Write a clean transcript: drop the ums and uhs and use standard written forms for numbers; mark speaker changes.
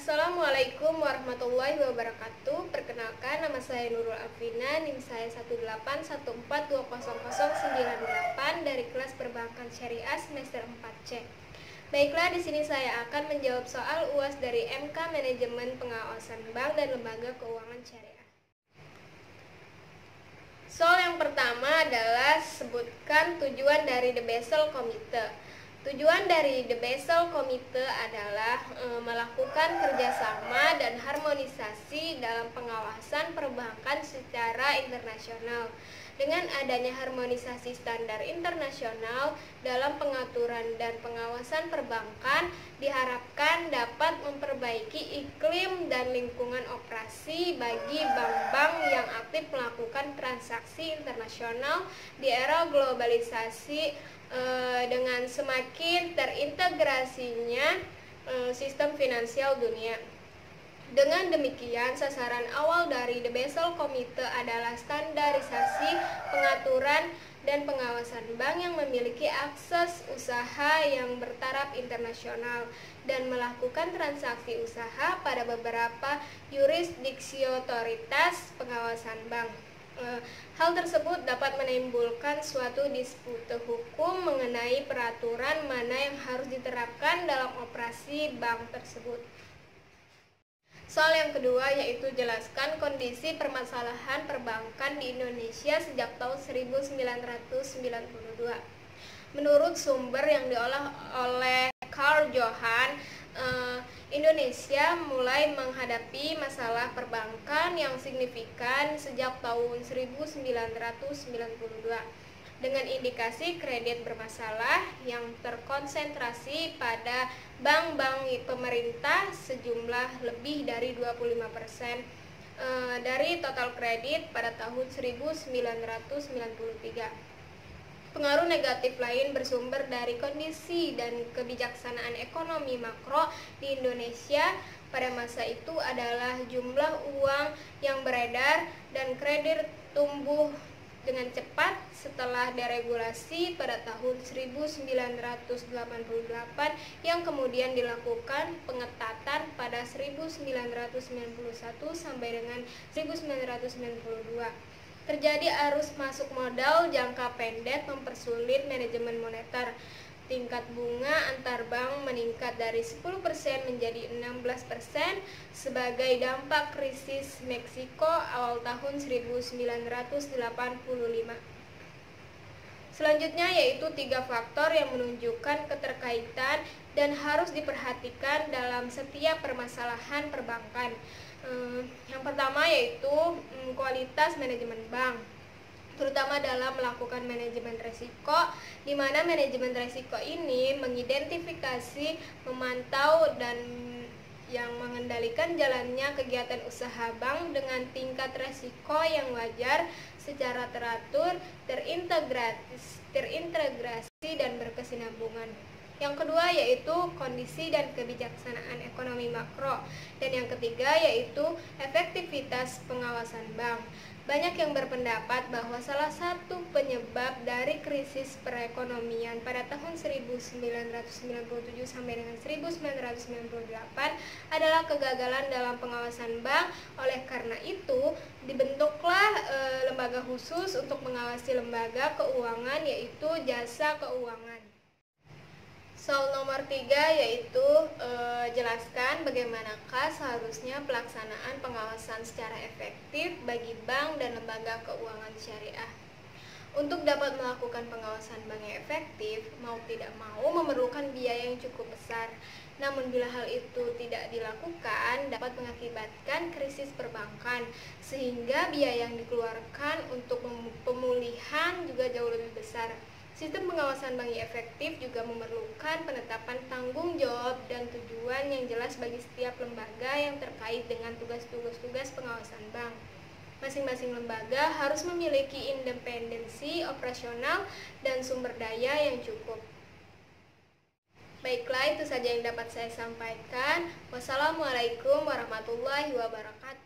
Speaker 1: Assalamualaikum warahmatullahi wabarakatuh. Perkenalkan, nama saya Nurul Afina, NIM saya 181420098 dari kelas Perbankan Syariah semester 4C. Baiklah, di sini saya akan menjawab soal UAS dari MK Manajemen Pengawasan Bank dan Lembaga Keuangan Syariah. Soal yang pertama adalah sebutkan tujuan dari The Basel Committee. Tujuan dari The Basel Committee adalah melakukan kerjasama dan harmonisasi dalam pengawasan perbankan secara internasional. Dengan adanya harmonisasi standar internasional dalam pengaturan dan pengawasan perbankan, diharapkan dapat memperbaiki iklim dan lingkungan operasi bagi bank-bank yang aktif melakukan transaksi internasional di era globalisasi dengan semakin terintegrasinya sistem finansial dunia. Dengan demikian, sasaran awal dari The Basel Committee adalah standarisasi pengaturan dan pengawasan bank yang memiliki akses usaha yang bertaraf internasional dan melakukan transaksi usaha pada beberapa yurisdiksi otoritas pengawasan bank. Hal tersebut dapat menimbulkan suatu dispute hukum mengenai peraturan mana yang harus diterapkan dalam operasi bank tersebut. Soal yang kedua yaitu jelaskan kondisi permasalahan perbankan di Indonesia sejak tahun 1992. Menurut sumber yang diolah oleh Carl Johan, Indonesia mulai menghadapi masalah perbankan yang signifikan sejak tahun 1992 dengan indikasi kredit bermasalah yang terkonsentrasi pada bank-bank pemerintah sejumlah lebih dari 25% dari total kredit pada tahun 1993. Pengaruh negatif lain bersumber dari kondisi dan kebijaksanaan ekonomi makro di Indonesia pada masa itu adalah jumlah uang yang beredar dan kredit tumbuh dengan cepat setelah deregulasi pada tahun 1988 yang kemudian dilakukan pengetatan pada 1991 sampai dengan 1992. Terjadi arus masuk modal jangka pendek mempersulit manajemen moneter. Tingkat bunga antar bank meningkat dari 10% menjadi 16% sebagai dampak krisis Meksiko awal tahun 1985. Selanjutnya yaitu 3 faktor yang menunjukkan keterkaitan dan harus diperhatikan dalam setiap permasalahan perbankan. Yang pertama yaitu kualitas manajemen bank, terutama dalam melakukan manajemen risiko, di mana manajemen risiko ini mengidentifikasi, memantau, dan yang mengendalikan jalannya kegiatan usaha bank dengan tingkat risiko yang wajar, secara teratur, terintegrasi dan berkesinambungan. Yang kedua yaitu kondisi dan kebijaksanaan ekonomi makro. Dan yang ketiga yaitu efektivitas pengawasan bank. Banyak yang berpendapat bahwa salah satu penyebab dari krisis perekonomian pada tahun 1997 sampai dengan 1998 adalah kegagalan dalam pengawasan bank. Oleh karena itu, dibentuklah lembaga khusus untuk mengawasi lembaga keuangan, yaitu Jasa Keuangan. Soal nomor 3 yaitu jelaskan bagaimanakah seharusnya pelaksanaan pengawasan secara efektif bagi bank dan lembaga keuangan syariah. Untuk dapat melakukan pengawasan bank yang efektif, mau tidak mau memerlukan biaya yang cukup besar. Namun bila hal itu tidak dilakukan, dapat mengakibatkan krisis perbankan, sehingga biaya yang dikeluarkan untuk pemulihan juga jauh lebih besar. Sistem pengawasan bank yang efektif juga memerlukan penetapan tanggung jawab dan tujuan yang jelas bagi setiap lembaga yang terkait dengan tugas-tugas pengawasan bank. Masing-masing lembaga harus memiliki independensi operasional dan sumber daya yang cukup. Baiklah, itu saja yang dapat saya sampaikan. Wassalamualaikum warahmatullahi wabarakatuh.